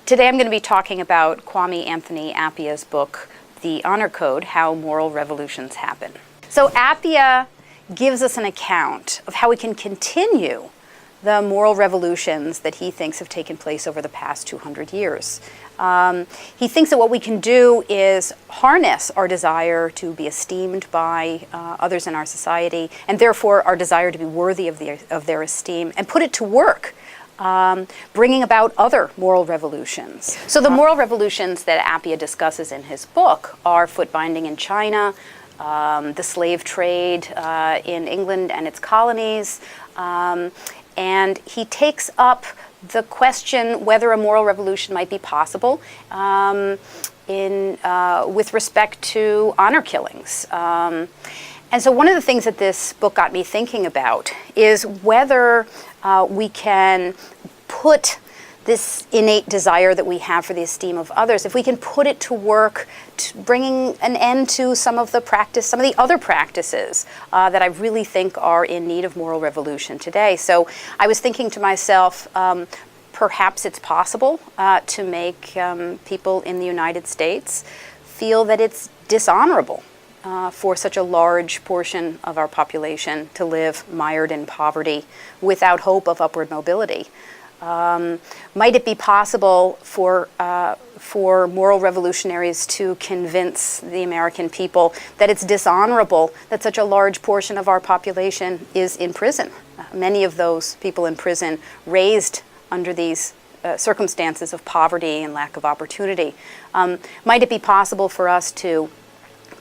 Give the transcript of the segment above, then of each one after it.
Today I'm going to be talking about Kwame Anthony Appiah's book, The Honor Code: How Moral Revolutions Happen. So Appiah gives us an account of how we can continue the moral revolutions that he thinks have taken place over the past 200 years. He thinks that what we can do is harness our desire to be esteemed by others in our society, and therefore our desire to be worthy of their esteem, and put it to work, bringing about other moral revolutions. So the moral revolutions that Appiah discusses in his book are foot binding in China, the slave trade in England and its colonies, and he takes up the question whether a moral revolution might be possible with respect to honor killings. And so one of the things that this book got me thinking about is whether we can put this innate desire that we have for the esteem of others, if we can put it to work, bringing an end to some of the other practices that I really think are in need of moral revolution today. So I was thinking to myself, perhaps it's possible to make people in the United States feel that it's dishonorable for such a large portion of our population to live mired in poverty without hope of upward mobility. Might it be possible for moral revolutionaries to convince the American people that it's dishonorable that such a large portion of our population is in prison? Many of those people in prison raised under these circumstances of poverty and lack of opportunity. Might it be possible for us to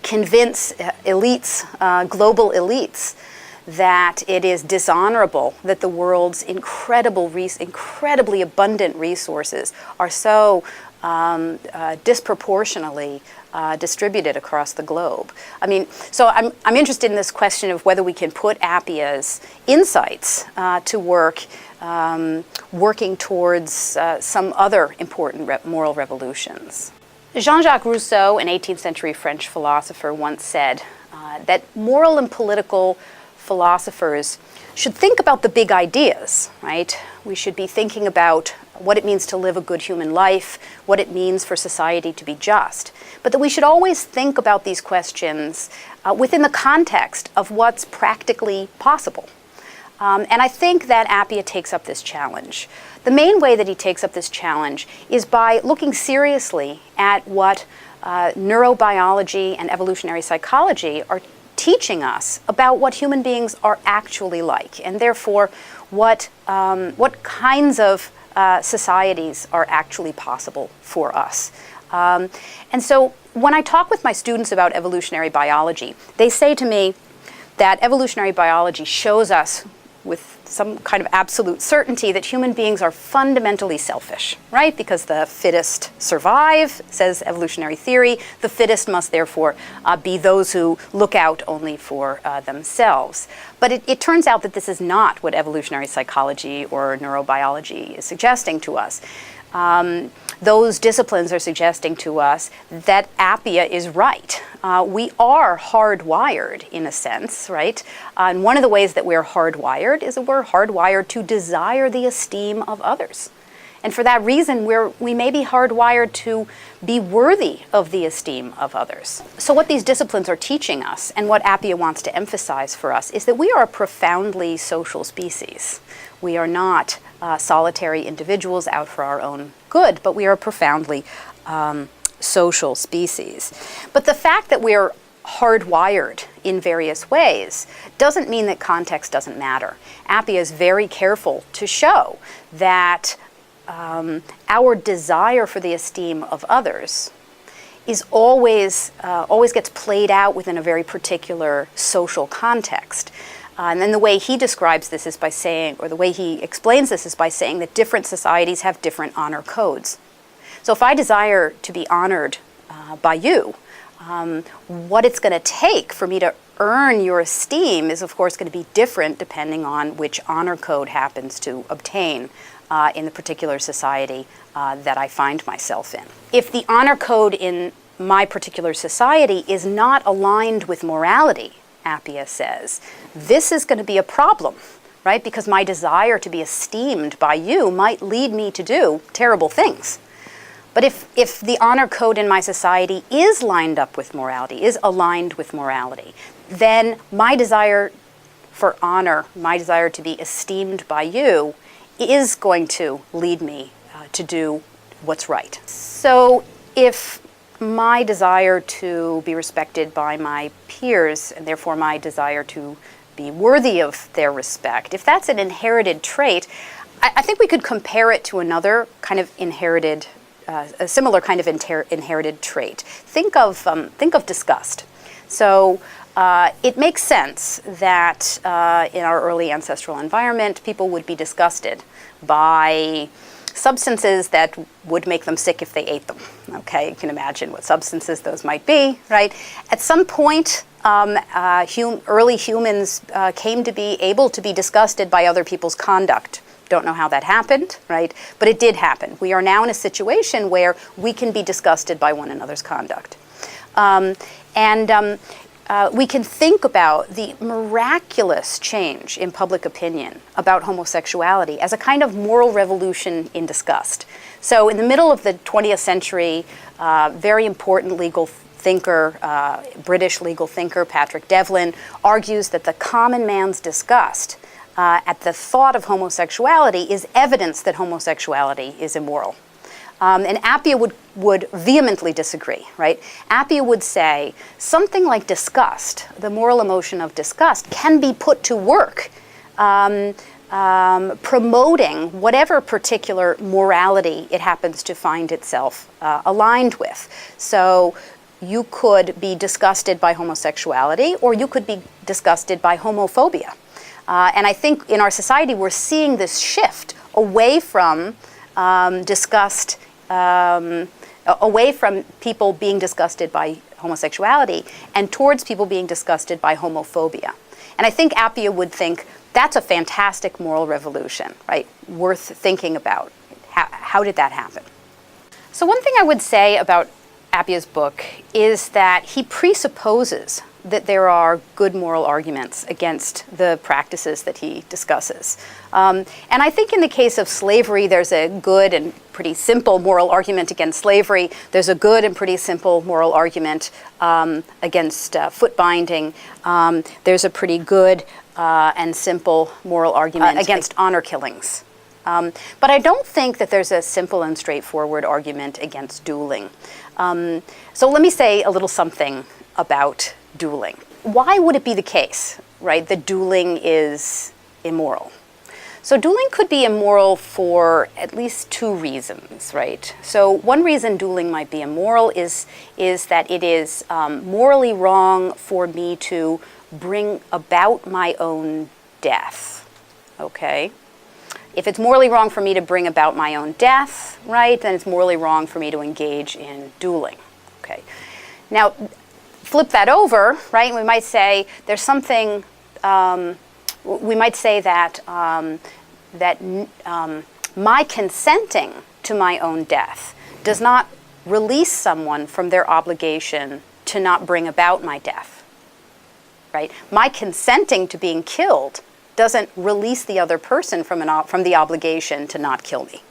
convince elites, global elites, that it is dishonorable that the world's incredibly abundant resources are so disproportionately distributed across the globe? I mean, so I'm interested in this question of whether we can put Appiah's insights to work, working towards some other important moral revolutions. Jean-Jacques Rousseau, an 18th century French philosopher, once said that moral and political philosophers should think about the big ideas, right? We should be thinking about what it means to live a good human life, what it means for society to be just, but that we should always think about these questions within the context of what's practically possible. And I think that Appiah takes up this challenge. The main way that he takes up this challenge is by looking seriously at what neurobiology and evolutionary psychology are teaching us about what human beings are actually like, and therefore what kinds of societies are actually possible for us. And so when I talk with my students about evolutionary biology, they say to me that evolutionary biology shows us with some kind of absolute certainty that human beings are fundamentally selfish, right? Because the fittest survive, says evolutionary theory. The fittest must therefore be those who look out only for themselves. But it turns out that this is not what evolutionary psychology or neurobiology is suggesting to us. Those disciplines are suggesting to us that Appiah is right. We are hardwired, in a sense, right? And one of the ways that we're hardwired is that we're hardwired to desire the esteem of others. And for that reason, we may be hardwired to be worthy of the esteem of others. So what these disciplines are teaching us, and what Appiah wants to emphasize for us, is that we are a profoundly social species. We are not solitary individuals out for our own good, but we are a profoundly social species. But the fact that we are hardwired in various ways doesn't mean that context doesn't matter. Appiah is very careful to show that our desire for the esteem of others is always gets played out within a very particular social context. And then the way he describes this is by saying, or the way he explains this is by saying that different societies have different honor codes. So if I desire to be honored by you, what it's going to take for me to earn your esteem is, of course, going to be different depending on which honor code happens to obtain in the particular society that I find myself in. If the honor code in my particular society is not aligned with morality, Appiah says, this is going to be a problem, right? Because my desire to be esteemed by you might lead me to do terrible things. But if the honor code in my society is lined up with morality, is aligned with morality, then my desire for honor, my desire to be esteemed by you, is going to lead me to do what's right. So if my desire to be respected by my peers, and therefore my desire to be worthy of their respect, if that's an inherited trait, I think we could compare it to another kind of inherited, a similar kind of inherited trait. Think of disgust. So it makes sense that in our early ancestral environment, people would be disgusted by substances that would make them sick if they ate them. Okay, you can imagine what substances those might be, right? At some point, early humans came to be able to be disgusted by other people's conduct. Don't know how that happened, right? But it did happen. We are now in a situation where we can be disgusted by one another's conduct. We can think about the miraculous change in public opinion about homosexuality as a kind of moral revolution in disgust. So in the middle of the 20th century, very important legal thinker, British legal thinker Patrick Devlin, argues that the common man's disgust at the thought of homosexuality is evidence that homosexuality is immoral. And Appia would vehemently disagree, right? Appia would say something like disgust, the moral emotion of disgust, can be put to work promoting whatever particular morality it happens to find itself aligned with. So you could be disgusted by homosexuality, or you could be disgusted by homophobia. And I think in our society we're seeing this shift away from disgust, away from people being disgusted by homosexuality and towards people being disgusted by homophobia. And I think Appia would think that's a fantastic moral revolution, right? Worth thinking about. How did that happen? So one thing I would say about Appia's book is that he presupposes that there are good moral arguments against the practices that he discusses. And I think in the case of slavery, there's a good and pretty simple moral argument against slavery. There's a good and pretty simple moral argument against foot binding. There's a pretty good and simple moral argument against honor killings. But I don't think that there's a simple and straightforward argument against dueling. So let me say a little something about dueling. Why would it be the case, right, that dueling is immoral? So dueling could be immoral for at least two reasons, right? So one reason dueling might be immoral is that it is morally wrong for me to bring about my own death, okay? If it's morally wrong for me to bring about my own death, right, then it's morally wrong for me to engage in dueling, okay? Now, flip that over, right? We might say there's something. We might say that my consenting to my own death does not release someone from their obligation to not bring about my death, right? My consenting to being killed doesn't release the other person from the obligation to not kill me,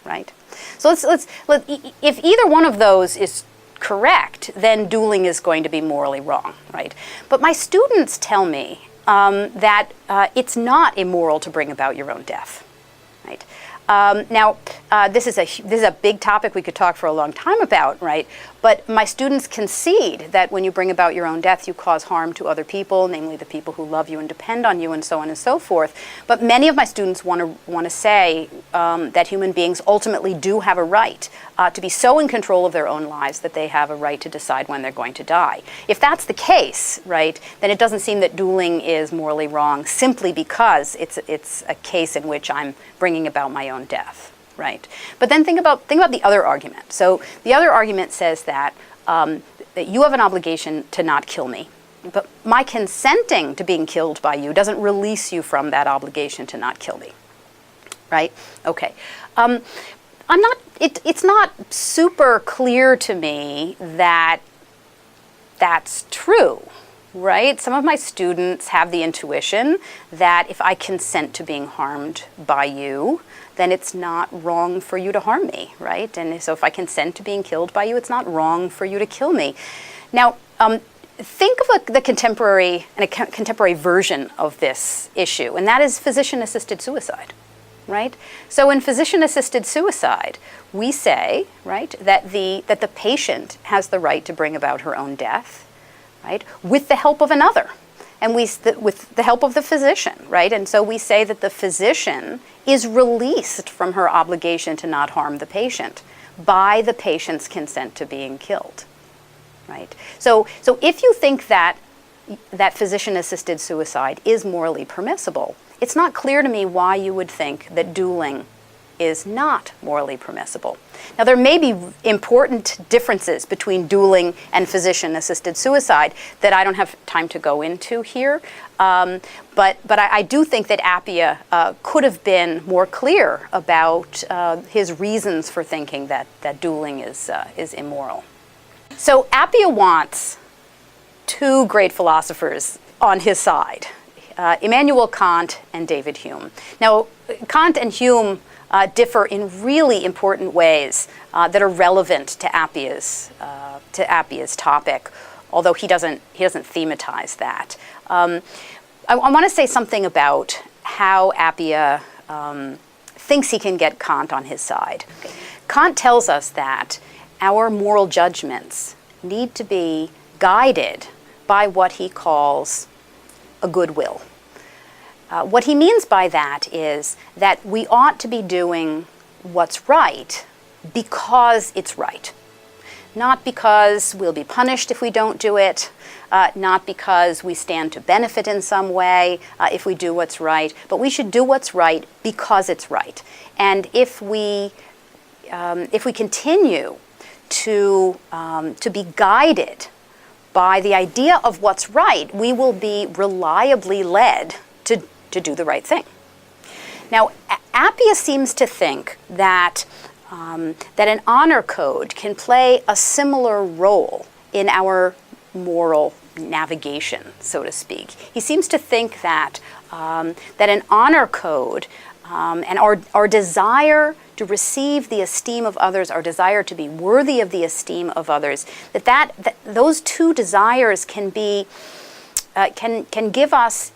right? So if either one of those is correct, then dueling is going to be morally wrong, right? But my students tell me that it's not immoral to bring about your own death, right? Now, this is a big topic we could talk for a long time about, right? But my students concede that when you bring about your own death, you cause harm to other people, namely the people who love you and depend on you, and so on and so forth. But many of my students want to say that human beings ultimately do have a right to be so in control of their own lives that they have a right to decide when they're going to die. If that's the case, right, then it doesn't seem that dueling is morally wrong simply because it's a case in which I'm bringing about my own death, right? But then think about the other argument. So the other argument says that that you have an obligation to not kill me, but my consenting to being killed by you doesn't release you from that obligation to not kill me, right? Okay. It's not super clear to me that that's true, right? Some of my students have the intuition that if I consent to being harmed by you, then it's not wrong for you to harm me, right? And so if I consent to being killed by you, it's not wrong for you to kill me. Now, think of the contemporary version of this issue, and that is physician-assisted suicide, right? So in physician-assisted suicide, we say, right, that the patient has the right to bring about her own death, right, with the help of another, and with the help of the physician, right? And so we say that the physician is released from her obligation to not harm the patient by the patient's consent to being killed, right? So if you think that physician-assisted suicide is morally permissible, it's not clear to me why you would think that dueling is not morally permissible. Now, there may be important differences between dueling and physician-assisted suicide that I don't have time to go into here, but I do think that Appia could have been more clear about his reasons for thinking that dueling is immoral. So Appia wants two great philosophers on his side, Immanuel Kant and David Hume. Now, Kant and Hume differ in really important ways that are relevant to Appia's topic, although he doesn't thematize that. I want to say something about how Appia thinks he can get Kant on his side. Kant tells us that our moral judgments need to be guided by what he calls a good will. What he means by that is that we ought to be doing what's right because it's right. Not because we'll be punished if we don't do it, not because we stand to benefit in some way if we do what's right, but we should do what's right because it's right. And if we continue to be guided by the idea of what's right, we will be reliably led to do the right thing. Now, Appia seems to think that an honor code can play a similar role in our moral navigation, so to speak. He seems to think that an honor code and our desire to receive the esteem of others, our desire to be worthy of the esteem of others, that those two desires can give us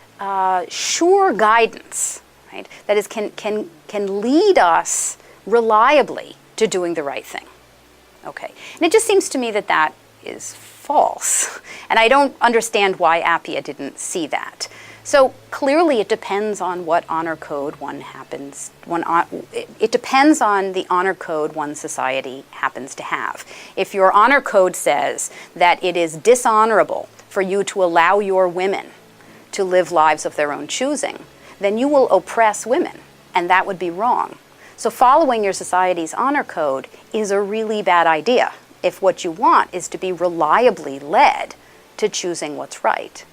sure guidance, right? That is, can lead us reliably to doing the right thing. Okay, and it just seems to me that is false, and I don't understand why Appia didn't see that. So clearly, it depends on what honor code it depends on the honor code one society happens to have. If your honor code says that it is dishonorable for you to allow your women to live lives of their own choosing, then you will oppress women, and that would be wrong. So following your society's honor code is a really bad idea if what you want is to be reliably led to choosing what's right.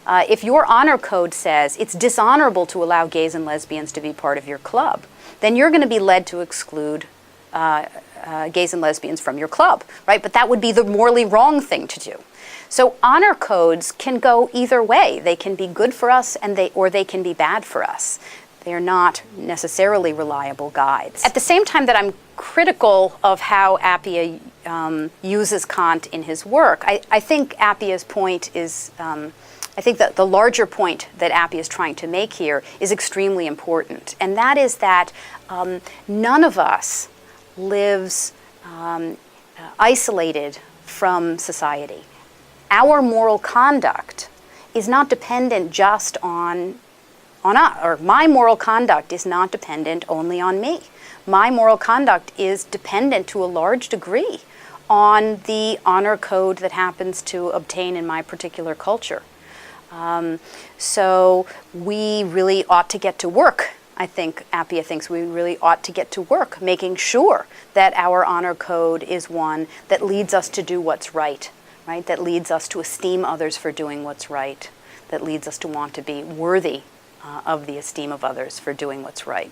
If your honor code says it's dishonorable to allow gays and lesbians to be part of your club, then you're going to be led to exclude gays and lesbians from your club, right? But that would be the morally wrong thing to do. So honor codes can go either way. They can be good for us or they can be bad for us. They're not necessarily reliable guides. At the same time that I'm critical of how Appia uses Kant in his work, I think Appia's point is, I think that the larger point that Appia is trying to make here is extremely important. And that is that none of us lives isolated from society. Our moral conduct is not dependent just on us, or my moral conduct is not dependent only on me. My moral conduct is dependent to a large degree on the honor code that happens to obtain in my particular culture. So we really ought to get to work. I think Appia thinks we really ought to get to work making sure that our honor code is one that leads us to do what's right, right? That leads us to esteem others for doing what's right, that leads us to want to be worthy of the esteem of others for doing what's right.